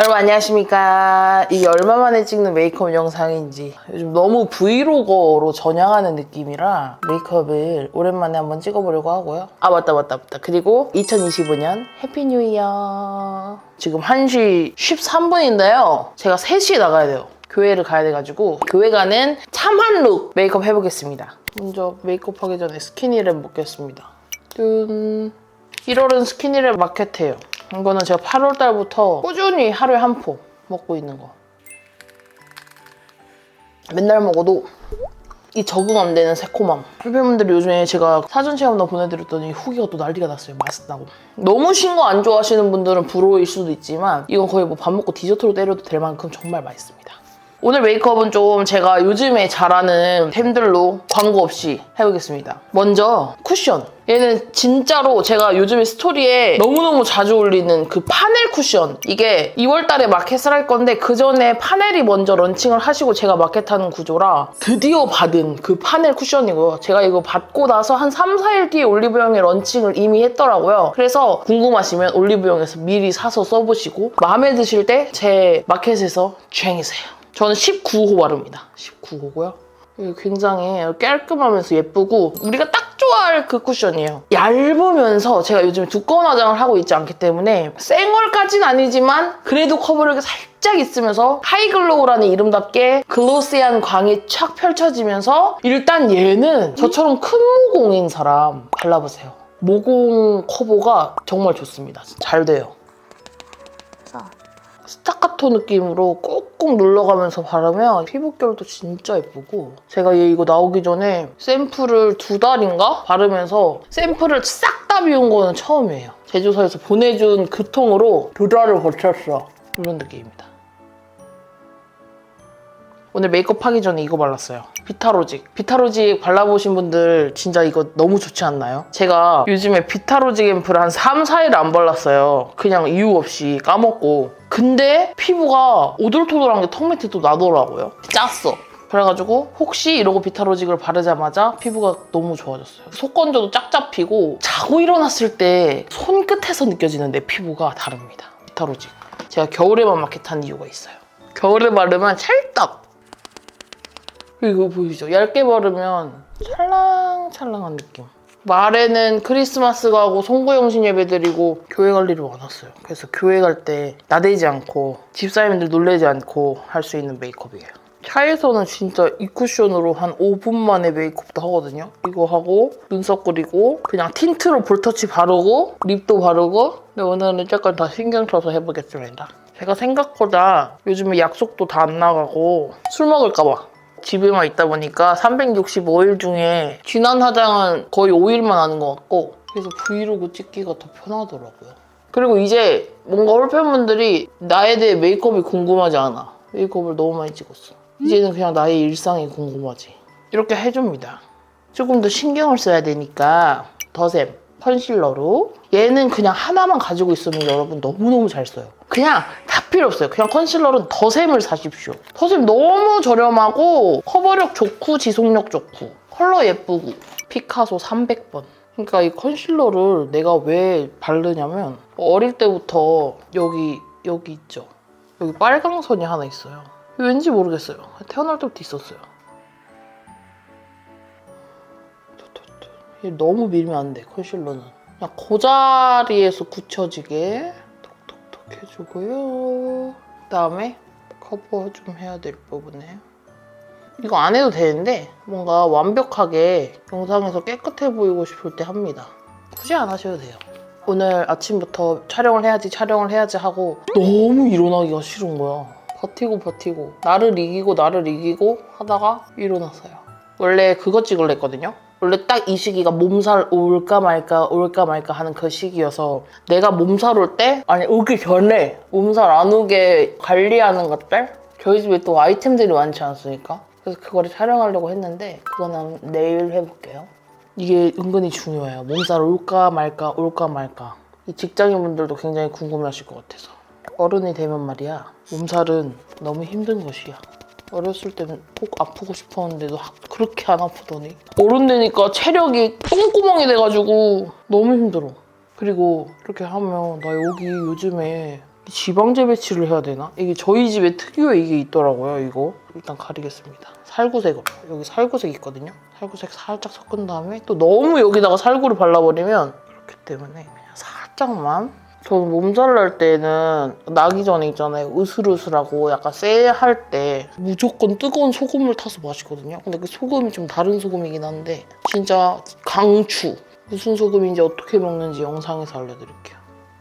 여러분 안녕하십니까. 이게 얼마 만에 찍는 메이크업 영상인지 요즘 너무 브이로거로 전향하는 느낌이라 메이크업을 오랜만에 한번 찍어보려고 하고요. 아 맞다. 그리고 2025년 해피 뉴 이어. 지금 1시 13분인데요 제가 3시에 나가야 돼요. 교회를 가야 돼가지고 교회 가는 참한 룩 메이크업 해보겠습니다. 먼저 메이크업 하기 전에 스키니랩 먹겠습니다. 짠. 1월은 스키니랩 마켓해요. 이거는 제가 8월달부터 꾸준히 하루에 한 포 먹고 있는 거. 맨날 먹어도 이 적응 안 되는 새콤함. 팬분들이 요즘에 제가 사전 체험도 보내드렸더니 후기가 또 난리가 났어요. 맛있다고. 너무 신 거 안 좋아하시는 분들은 불호일 수도 있지만 이건 거의 뭐 밥 먹고 디저트로 때려도 될 만큼 정말 맛있습니다. 오늘 메이크업은 좀 제가 요즘에 잘하는 템들로 광고 없이 해보겠습니다. 먼저 쿠션. 얘는 진짜로 제가 요즘에 스토리에 너무너무 자주 올리는 그 파넬 쿠션. 이게 2월달에 마켓을 할 건데 그 전에 파넬이 먼저 런칭을 하시고 제가 마켓하는 구조라 드디어 받은 그 파넬 쿠션이고요. 제가 이거 받고 나서 한 3, 4일 뒤에 올리브영에 런칭을 이미 했더라고요. 그래서 궁금하시면 올리브영에서 미리 사서 써보시고 마음에 드실 때 제 마켓에서 주행해주세요. 저는 19호 바릅니다. 19호고요. 굉장히 깔끔하면서 예쁘고 우리가 딱 좋아할 그 쿠션이에요. 얇으면서 제가 요즘 두꺼운 화장을 하고 있지 않기 때문에 쌩얼까지는 아니지만 그래도 커버력이 살짝 있으면서 하이글로우라는 이름답게 글로시한 광이 촥 펼쳐지면서 일단 얘는 저처럼 큰 모공인 사람 발라보세요. 모공 커버가 정말 좋습니다. 잘 돼요. 스타카토 느낌으로 꾹꾹 눌러가면서 바르면 피부결도 진짜 예쁘고 제가 얘 이거 나오기 전에 샘플을 2달인가 바르면서 샘플을 싹 다 비운 거는 처음이에요. 제조사에서 보내준 그 통으로 2달을 버텼어. 이런 느낌입니다. 오늘 메이크업 하기 전에 이거 발랐어요. 비타로직. 비타로직 발라보신 분들 진짜 이거 너무 좋지 않나요? 제가 요즘에 비타로직 앰플을 한 3, 4일 안 발랐어요. 그냥 이유 없이 까먹고. 근데 피부가 오돌토돌한 게 턱 밑에 또 나더라고요. 짰어. 그래가지고 혹시 이러고 비타로직을 바르자마자 피부가 너무 좋아졌어요. 속건조도 쫙 잡히고 자고 일어났을 때 손끝에서 느껴지는 내 피부가 다릅니다. 비타로직. 제가 겨울에만 마켓한 이유가 있어요. 겨울에 바르면 찰떡! 이거 보이죠? 얇게 바르면 찰랑찰랑한 느낌. 말에는 크리스마스 가고 송구영신 예배 드리고 교회 갈 일이 많았어요. 그래서 교회 갈 때 나대지 않고 집사님들 놀래지 않고 할 수 있는 메이크업이에요. 차에서는 진짜 이 쿠션으로 한 5분 만에 메이크업도 하거든요. 이거 하고 눈썹 그리고 그냥 틴트로 볼터치 바르고 립도 바르고 근데 오늘은 약간 다 신경 써서 해보겠습니다. 제가 생각보다 요즘에 약속도 다 안 나가고 술 먹을까 봐 집에만 있다 보니까 365일 중에 진한 화장은 거의 5일만 하는 것 같고 그래서 브이로그 찍기가 더 편하더라고요. 그리고 이제 뭔가 홀팬분들이 나에 대해 메이크업이 궁금하지 않아. 메이크업을 너무 많이 찍었어. 이제는 그냥 나의 일상이 궁금하지. 이렇게 해줍니다. 조금 더 신경을 써야 되니까 더샘 컨실러로 얘는 그냥 하나만 가지고 있으면 여러분 너무너무 잘 써요. 그냥 다 필요 없어요. 그냥 컨실러는 더샘을 사십시오. 더샘 너무 저렴하고 커버력 좋고 지속력 좋고 컬러 예쁘고 피카소 300번. 그러니까 이 컨실러를 내가 왜 바르냐면 어릴 때부터 여기 있죠. 여기 빨강선이 하나 있어요. 왠지 모르겠어요. 태어날 때부터 있었어요. 너무 밀면 안 돼, 컨실러는. 그냥 그 자리에서 굳혀지게 톡톡톡 해주고요. 그다음에 커버 좀 해야 될 부분에 이거 안 해도 되는데 뭔가 완벽하게 영상에서 깨끗해 보이고 싶을 때 합니다. 굳이 안 하셔도 돼요. 오늘 아침부터 촬영을 해야지 하고 너무 일어나기가 싫은 거야. 버티고 나를 이기고 하다가 일어났어요. 원래 그거 찍으려 했거든요. 원래 딱 이 시기가 몸살 올까 말까 하는 그 시기여서 내가 몸살 올 때 아니 오기 전에 몸살 안 오게 관리하는 것들 저희 집에 또 아이템들이 많지 않습니까? 그래서 그거를 촬영하려고 했는데 그거는 내일 해볼게요. 이게 은근히 중요해요. 몸살 올까 말까 이 직장인분들도 굉장히 궁금해하실 것 같아서 어른이 되면 말이야 몸살은 너무 힘든 것이야. 어렸을 때는 꼭 아프고 싶었는데도 그렇게 안 아프더니 어른 되니까 체력이 똥구멍이 돼가지고 너무 힘들어. 그리고 이렇게 하면 나 여기 요즘에 지방제 배치를 해야 되나? 이게 저희 집에 특유의 이게 있더라고요. 이거 일단 가리겠습니다. 살구색으로. 여기 살구색 있거든요. 살구색 살짝 섞은 다음에 또 너무 여기다가 살구를 발라버리면 그렇기 때문에 그냥 살짝만. 저는 몸살 날 때는 나기 전에 있잖아요. 으슬으슬하고 약간 쎄할 때 무조건 뜨거운 소금을 타서 마시거든요. 근데 그 소금이 좀 다른 소금이긴 한데 진짜 강추. 무슨 소금인지 어떻게 먹는지 영상에서 알려드릴게요.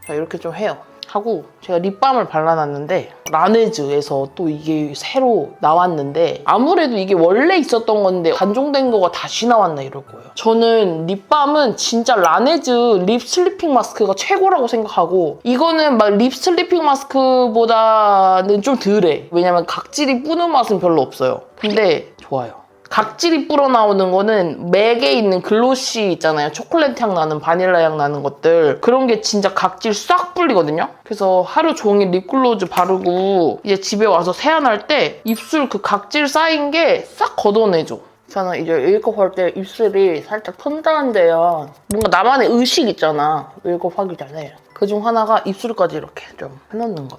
자, 이렇게 좀 해요. 하고 제가 립밤을 발라놨는데 라네즈에서 또 이게 새로 나왔는데 아무래도 이게 원래 있었던 건데 단종된 거가 다시 나왔나 이럴 거예요. 저는 립밤은 진짜 라네즈 립 슬리핑 마스크가 최고라고 생각하고 이거는 막 립 슬리핑 마스크보다는 좀 덜해. 왜냐면 각질이 뿌는 맛은 별로 없어요. 근데 좋아요. 각질이 불어나오는 거는 맥에 있는 글로시 있잖아요. 초콜릿 향 나는 바닐라 향 나는 것들. 그런 게 진짜 각질 싹 불리거든요. 그래서 하루 종일 립글로즈 바르고 이제 집에 와서 세안할 때 입술 그 각질 쌓인 게 싹 걷어내줘. 저는 이제 메이크업 할 때 입술이 살짝 턴다한데요. 뭔가 나만의 의식 있잖아. 메이크업 하기 전에. 그중 하나가 입술까지 이렇게 좀 해놓는 것.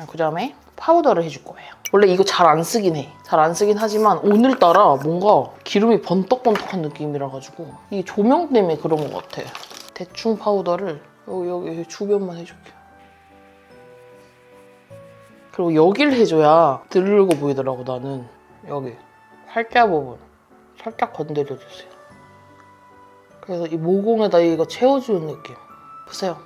그 다음에 파우더를 해줄 거예요. 원래 이거 잘 안 쓰긴 해. 잘 안 쓰긴 하지만 오늘따라 뭔가 기름이 번떡번떡한 느낌이라 가지고 이게 조명 때문에 그런 것 같아. 대충 파우더를 여기 주변만 해줄게요. 그리고 여기를 해줘야 드르르고 보이더라고 나는. 여기 팔자 부분 살짝 건드려주세요. 그래서 이 모공에다 이거 채워주는 느낌. 보세요.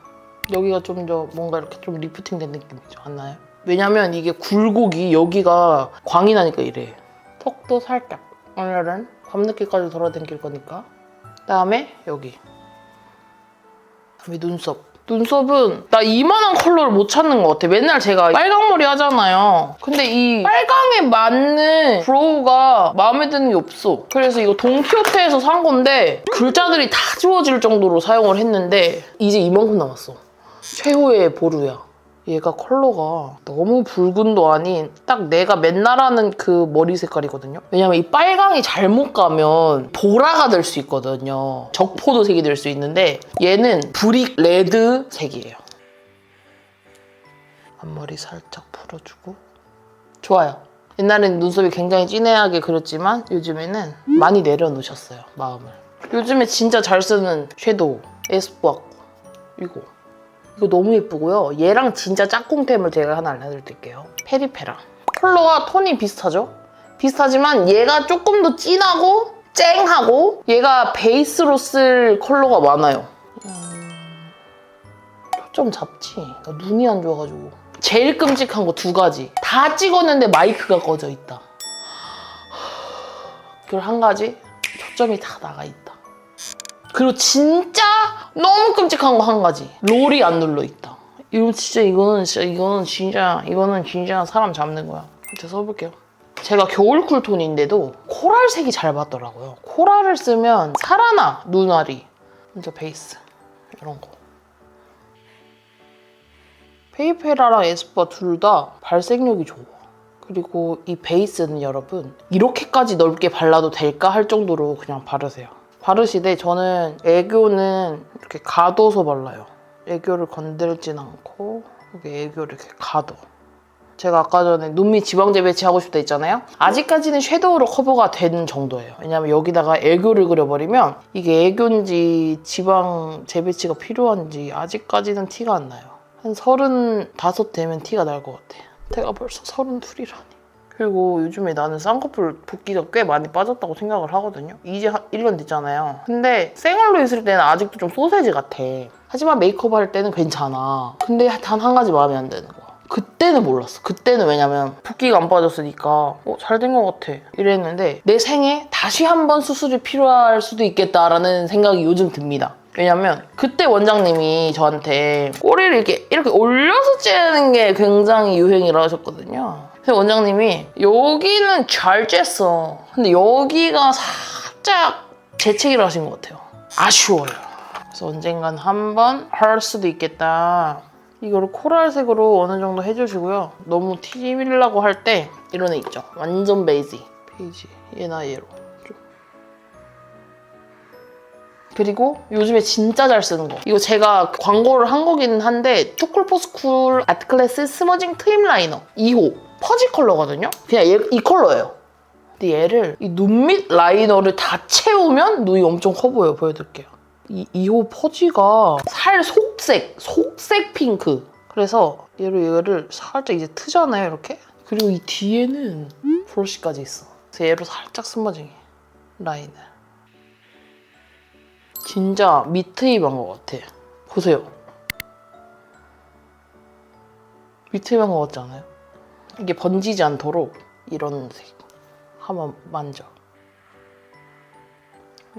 여기가 좀 더 뭔가 이렇게 좀 리프팅 된 느낌이죠. 안 나요? 왜냐면 이게 굴곡이 여기가 광이 나니까 이래. 턱도 살짝. 오늘은 밤늦게까지 돌아다닐 거니까. 그다음에 여기. 그다음에 눈썹. 눈썹은 나 이만한 컬러를 못 찾는 것 같아. 맨날 제가 빨강머리 하잖아요. 근데 이 빨강에 맞는 브로우가 마음에 드는 게 없어. 그래서 이거 돈키호테에서 산 건데 글자들이 다 지워질 정도로 사용을 했는데 이제 이만큼 남았어. 최후의 보루야. 얘가 컬러가 너무 붉은도 아닌 딱 내가 맨날 하는 그 머리 색깔이거든요. 왜냐면 이 빨강이 잘못 가면 보라가 될 수 있거든요. 적포도색이 될 수 있는데 얘는 브릭 레드 색이에요. 앞머리 살짝 풀어주고 좋아요. 옛날에는 눈썹이 굉장히 진하게 그렸지만 요즘에는 많이 내려놓으셨어요, 마음을. 요즘에 진짜 잘 쓰는 섀도우 에스쁘아 이거 너무 예쁘고요. 얘랑 진짜 짝꿍템을 제가 하나 알려드릴게요. 페리페라. 컬러와 톤이 비슷하죠? 비슷하지만 얘가 조금 더 진하고 쨍하고 얘가 베이스로 쓸 컬러가 많아요. 초점 잡지. 나 눈이 안 좋아가지고. 제일 끔찍한 거 두 가지. 다 찍었는데 마이크가 꺼져 있다. 그리고 한 가지. 초점이 다 나가 있다. 그리고 진짜 너무 끔찍한 거 한 가지. 롤이 안 눌러 있다. 이거는 진짜 사람 잡는 거야. 제가 써볼게요. 제가 겨울 쿨톤인데도 코랄색이 잘 받더라고요. 코랄을 쓰면 살아나, 눈알이. 먼저 베이스. 이런 거. 페이페라랑 에스쁘아 둘 다 발색력이 좋아. 그리고 이 베이스는 여러분 이렇게까지 넓게 발라도 될까 할 정도로 그냥 바르세요. 바르시되 저는 애교는 이렇게 가둬서 발라요. 애교를 건들진 않고 여기 애교를 이렇게 가둬. 제가 아까 전에 눈 밑 지방제 배치하고 싶다 했잖아요. 아직까지는 섀도우로 커버가 되는 정도예요. 왜냐면 여기다가 애교를 그려버리면 이게 애교인지 지방 재배치가 필요한지 아직까지는 티가 안 나요. 한 35 되면 티가 날 것 같아. 제가 벌써 32이라니. 그리고 요즘에 나는 쌍꺼풀 붓기가 꽤 많이 빠졌다고 생각을 하거든요. 이제 한 1년 됐잖아요. 근데 생얼로 있을 때는 아직도 좀 소세지 같아. 하지만 메이크업 할 때는 괜찮아. 근데 단 한 가지 마음에 안 드는 거야. 그때는 몰랐어. 그때는 왜냐면 붓기가 안 빠졌으니까 잘 된 것 같아 이랬는데 내 생에 다시 한 번 수술이 필요할 수도 있겠다라는 생각이 요즘 듭니다. 왜냐면 그때 원장님이 저한테 꼬리를 이렇게 올려서 째는 게 굉장히 유행이라 하셨거든요. 그래서 원장님이 여기는 잘 쬐어. 근데 여기가 살짝 재채기를 하신 것 같아요. 아쉬워요. 그래서 언젠간 한 번 할 수도 있겠다. 이거를 코랄색으로 어느 정도 해주시고요. 너무 티밀라고 할 때 이런 애 있죠. 완전 베이지. 얘나 얘로. 그리고 요즘에 진짜 잘 쓰는 거. 이거 제가 광고를 한 거기는 한데 투쿨포스쿨 아트클래스 스머징 트임 라이너 2호 퍼지 컬러거든요. 그냥 이 컬러예요. 근데 얘를 이 눈 밑 라이너를 다 채우면 눈이 엄청 커 보여요. 보여드릴게요. 이 2호 퍼지가 살 속색 핑크. 그래서 얘를 살짝 이제 트잖아요, 이렇게. 그리고 이 뒤에는 브러쉬까지 있어. 그래서 얘로 살짝 스머징해. 라인을. 진짜 밑트임한 것 같아. 보세요. 밑트임한 것 같지 않아요? 이게 번지지 않도록 이런 색 한번 만져.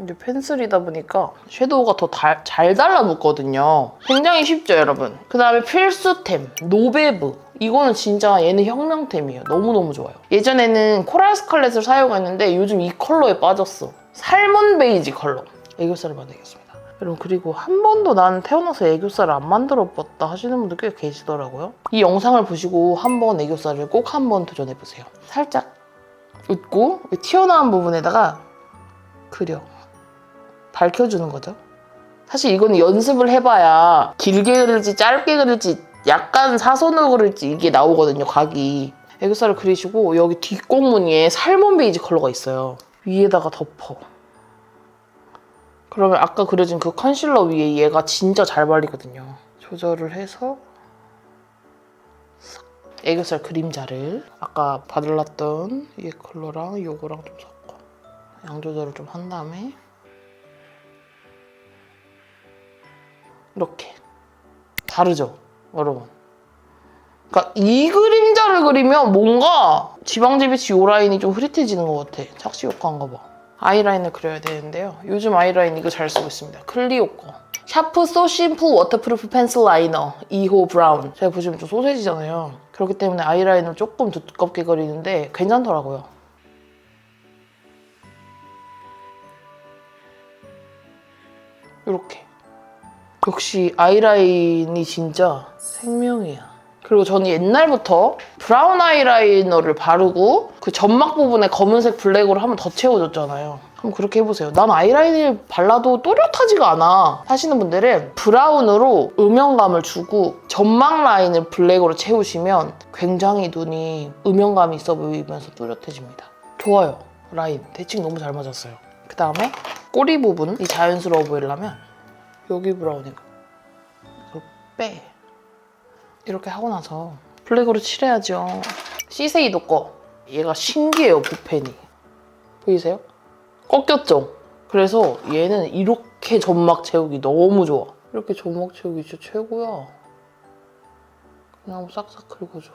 이제 펜슬이다 보니까 섀도우가 더 잘 달라붙거든요. 굉장히 쉽죠, 여러분? 그 다음에 필수템, 노베브. 이거는 진짜 얘는 혁명템이에요. 너무너무 좋아요. 예전에는 코랄 스칼렛을 사용했는데 요즘 이 컬러에 빠졌어. 살몬 베이지 컬러. 애교살을 만들겠습니다. 여러분, 그리고 한 번도 나는 태어나서 애교살을 안 만들어봤다 하시는 분들 꽤 계시더라고요. 이 영상을 보시고 한번 애교살을 꼭 한번 도전해보세요. 살짝 웃고 튀어나온 부분에다가 그려. 밝혀주는 거죠. 사실 이거는 연습을 해봐야 길게 그릴지 짧게 그릴지 약간 사선으로 그릴지 이게 나오거든요, 각이. 애교살을 그리시고 여기 뒷꽁무니에 살몬 베이지 컬러가 있어요. 위에다가 덮어. 그러면 아까 그려진 그 컨실러 위에 얘가 진짜 잘 발리거든요. 조절을 해서 애교살 그림자를 아까 발랐던 이 컬러랑 요거랑 좀 섞어. 양 조절을 좀 한 다음에 이렇게. 다르죠, 여러분? 그러니까 이 그림자를 그리면 뭔가 지방지비치 요 라인이 좀 흐릿해지는 것 같아. 착시 효과인가 봐. 아이라인을 그려야 되는데요. 요즘 아이라인 이거 잘 쓰고 있습니다. 클리오 거. 샤프 소 심플 워터프루프 펜슬 라이너 2호 브라운. 제가 보시면 좀 소세지잖아요. 그렇기 때문에 아이라인을 조금 두껍게 그리는데 괜찮더라고요. 이렇게. 역시 아이라인이 진짜 생명이야. 그리고 저는 옛날부터 브라운 아이라이너를 바르고 그 점막 부분에 검은색 블랙으로 한번 더 채워줬잖아요. 한번 그렇게 해보세요. 난 아이라인을 발라도 또렷하지가 않아 하시는 분들은 브라운으로 음영감을 주고 점막 라인을 블랙으로 채우시면 굉장히 눈이 음영감이 있어 보이면서 또렷해집니다. 좋아요. 라인. 대칭 너무 잘 맞았어요. 그 다음에 꼬리 부분이 자연스러워 보이려면 여기 브라운이고 이걸 빼. 이렇게 하고 나서 블랙으로 칠해야죠. 시세이도 거. 얘가 신기해요, 붓펜이. 보이세요? 꺾였죠? 그래서 얘는 이렇게 점막 채우기 너무 좋아. 이렇게 점막 채우기 진짜 최고야. 그냥 싹싹 긁어줘.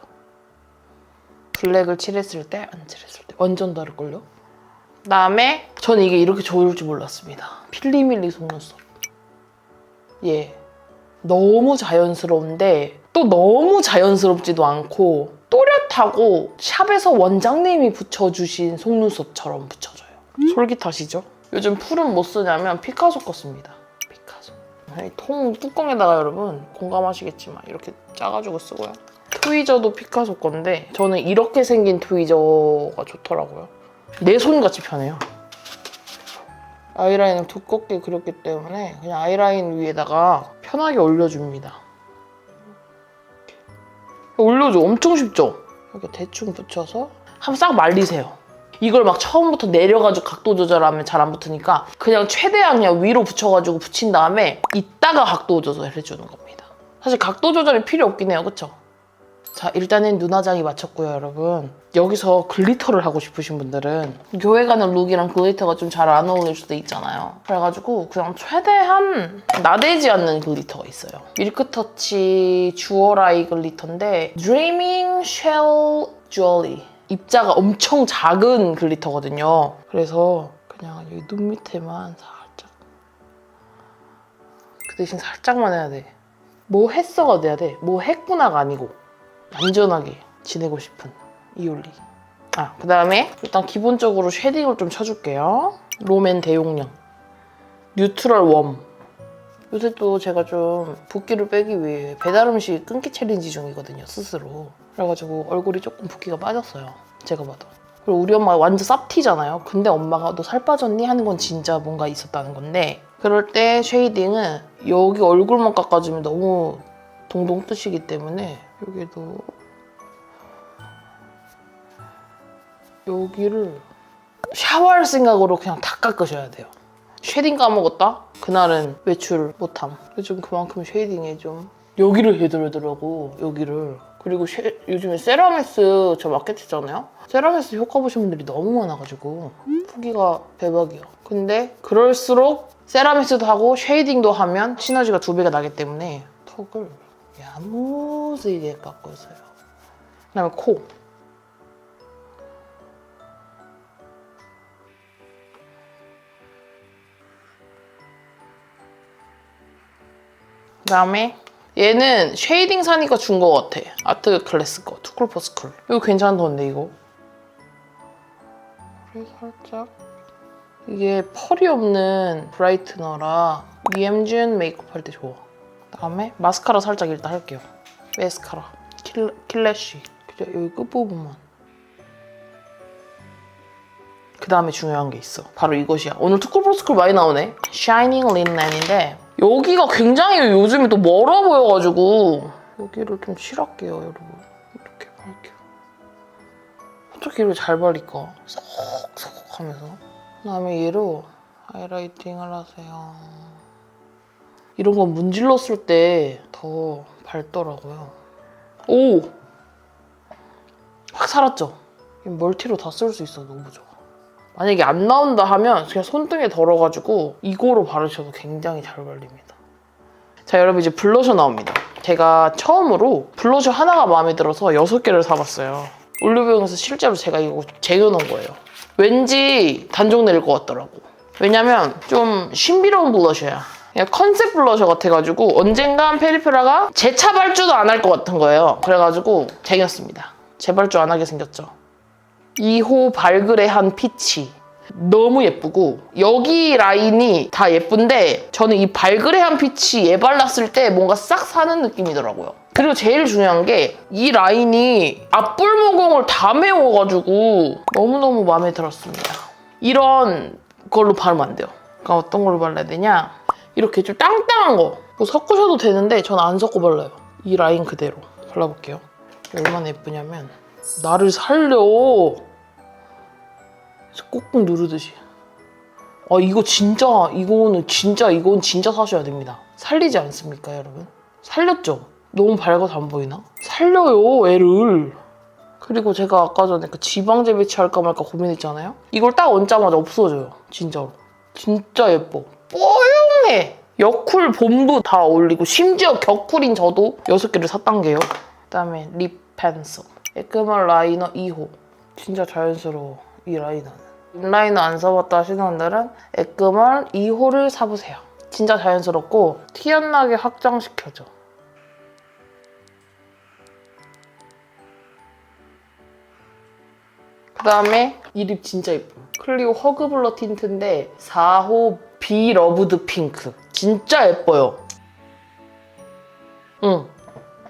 블랙을 칠했을 때, 안 칠했을 때 완전 다를걸요? 그다음에 저는 이게 이렇게 좋을 줄 몰랐습니다. 필리밀리 속눈썹. 예, 너무 자연스러운데 또 너무 자연스럽지도 않고 또렷하고 샵에서 원장님이 붙여주신 속눈썹처럼 붙여줘요. 솔깃하시죠? 요즘 풀은 뭐 쓰냐면 피카소 거 씁니다. 피카소. 통 뚜껑에다가 여러분 공감하시겠지만 이렇게 짜가지고 쓰고요. 트위저도 피카소 건데 저는 이렇게 생긴 트위저가 좋더라고요. 내 손같이 편해요. 아이라인을 두껍게 그렸기 때문에 그냥 아이라인 위에다가 편하게 올려줍니다. 올려줘. 엄청 쉽죠? 이렇게 대충 붙여서 한번 싹 말리세요. 이걸 막 처음부터 내려가지고 각도 조절하면 잘 안 붙으니까 그냥 최대한 그냥 위로 붙여가지고 붙인 다음에 이따가 각도 조절을 해주는 겁니다. 사실 각도 조절이 필요 없긴 해요. 그쵸? 자, 일단은 눈화장이 마쳤고요, 여러분. 여기서 글리터를 하고 싶으신 분들은 교회 가는 룩이랑 글리터가 좀 잘 안 어울릴 수도 있잖아요. 그래가지고 그냥 최대한 나대지 않는 글리터가 있어요. 밀크터치 주얼아이 글리터인데 Dreaming Shell Jewelry. 입자가 엄청 작은 글리터거든요. 그래서 그냥 여기 눈 밑에만 살짝. 그 대신 살짝만 해야 돼. 뭐 했어가 돼야 돼. 뭐 했구나가 아니고. 얌전하게 지내고 싶은 이올리. 그 다음에 일단 기본적으로 쉐딩을 좀 쳐줄게요. 롬앤 대용량 뉴트럴 웜. 요새 또 제가 좀 붓기를 빼기 위해 배달 음식 끊기 챌린지 중이거든요, 스스로. 그래가지고 얼굴이 조금 붓기가 빠졌어요, 제가 봐도. 그리고 우리 엄마가 완전 쌉티잖아요. 근데 엄마가 너 살 빠졌니? 하는 건 진짜 뭔가 있었다는 건데 그럴 때 쉐이딩은 여기 얼굴만 깎아주면 너무 동동 뜨시기 때문에 여기도 여기를 샤워할 생각으로 그냥 다 깎으셔야 돼요. 쉐딩 까먹었다? 그날은 외출 못함. 요즘 그만큼 쉐이딩에 좀 여기를 해드리더라고, 여기를. 그리고 요즘에 세라미스 저 마켓했잖아요? 세라미스 효과 보신 분들이 너무 많아가지고 후기가 대박이야. 근데 그럴수록 세라미스도 하고 쉐이딩도 하면 시너지가 2배가 나기 때문에 턱을 야무지게 깎고있어요. 그다음에 코. 그다음에 얘는 쉐이딩 사니까 준 거 같아. 아트 클래스 거. 투쿨포스쿨. 이거 괜찮던데 이거. 그래 살짝. 이게 펄이 없는 브라이트너라 EM준 메이크업 할 때 좋아. 그다음에 마스카라 살짝 일단 할게요. 마스카라. 킬래쉬. 그죠? 여기 끝부분만. 그다음에 중요한 게 있어. 바로 이것이야. 오늘 투쿨포스쿨 많이 나오네. 샤이닝 린넨인데 여기가 굉장히 요즘에 또 멀어 보여가지고 여기를 좀 칠할게요, 여러분. 이렇게 발게요. 어떻게 이렇게 잘 발릴까? 쏙쏙 하면서. 그다음에 얘로 하이라이팅을 하세요. 이런 건 문질렀을 때 더 밝더라고요. 오! 확 살았죠? 멀티로 다 쓸 수 있어. 너무 좋아. 만약에 안 나온다 하면 그냥 손등에 덜어가지고 이거로 바르셔도 굉장히 잘 발립니다. 자, 여러분 이제 블러셔 나옵니다. 제가 처음으로 블러셔 하나가 마음에 들어서 6개를 사봤어요. 올리브영에서 실제로 제가 이거 쟁여놓은 거예요. 왠지 단종 낼 것 같더라고. 왜냐면 좀 신비로운 블러셔야. 그냥 컨셉 블러셔 같아가지고 언젠간 페리페라가 재차 발주도 안 할 것 같은 거예요. 그래가지고 쟁였습니다. 재발주 안 하게 생겼죠. 2호 발그레한 피치. 너무 예쁘고 여기 라인이 다 예쁜데 저는 이 발그레한 피치 얘 발랐을 때 뭔가 싹 사는 느낌이더라고요. 그리고 제일 중요한 게 이 라인이 앞볼 모공을 다 메워가지고 너무너무 마음에 들었습니다. 이런 걸로 바르면 안 돼요. 그러니까 어떤 걸로 발라야 되냐? 이렇게 좀 땅땅한 거. 뭐 섞으셔도 되는데 전 안 섞고 발라요. 이 라인 그대로 발라볼게요. 얼마나 예쁘냐면 나를 살려. 꾹꾹 누르듯이. 아 이건 진짜 사셔야 됩니다. 살리지 않습니까, 여러분? 살렸죠? 너무 밝아서 안 보이나? 살려요, 애를. 그리고 제가 아까 전에 그 지방제 배치할까 말까 고민했잖아요? 이걸 딱 얹자마자 없어져요, 진짜로. 진짜 예뻐. 뽀용해! 여쿨 봄도 다 어울리고 심지어 격쿨인 저도 6개를 샀단 게요. 그다음에 립 펜슬. 에크멀 라이너 2호. 진짜 자연스러워, 이 라이너는. 립라이너 안 써봤다 하시는 분들은 에크멀 2호를 사보세요. 진짜 자연스럽고 티 안 나게 확장시켜줘. 그다음에 이 립 진짜 예뻐요. 클리오 허그 블러 틴트인데 4호 비 러브드 핑크. 진짜 예뻐요.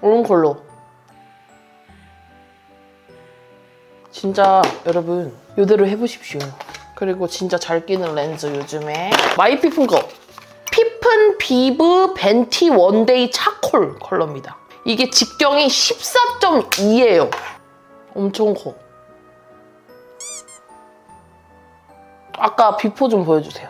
이런 컬러. 진짜 여러분 이대로 해보십시오. 그리고 진짜 잘 끼는 렌즈 요즘에 마이피픈 거. 피픈 비브 벤티 원데이 차콜 컬러입니다. 이게 직경이 14.2예요. 엄청 커. 아까 비포 좀 보여주세요.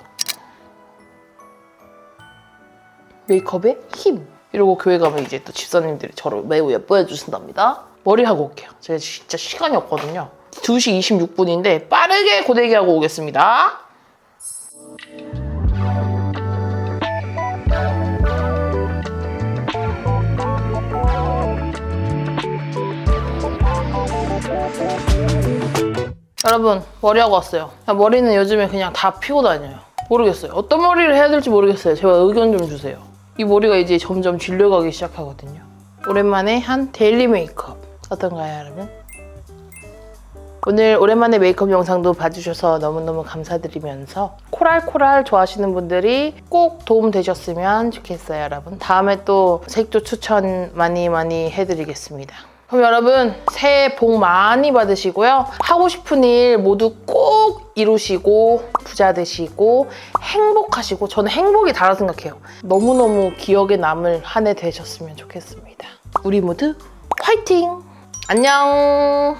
메이크업의 힘. 이러고 교회 가면 이제 또 집사님들이 저를 매우 예뻐해 주신답니다. 머리 하고 올게요. 제가 진짜 시간이 없거든요. 2시 26분인데 빠르게 고데기 하고 오겠습니다. 여러분 머리하고 왔어요. 머리는 요즘에 그냥 다 피고 다녀요. 모르겠어요. 어떤 머리를 해야 될지 모르겠어요. 제발 의견 좀 주세요. 이 머리가 이제 점점 질려가기 시작하거든요. 오랜만에 한 데일리 메이크업 어떤가요, 여러분? 오늘 오랜만에 메이크업 영상도 봐주셔서 너무너무 감사드리면서 코랄 좋아하시는 분들이 꼭 도움 되셨으면 좋겠어요, 여러분. 다음에 또 색조 추천 많이 해드리겠습니다. 그럼 여러분 새해 복 많이 받으시고요. 하고 싶은 일 모두 꼭 이루시고 부자 되시고 행복하시고, 저는 행복이 다라 생각해요. 너무너무 기억에 남을 한 해 되셨으면 좋겠습니다. 우리 모두 화이팅! 안녕!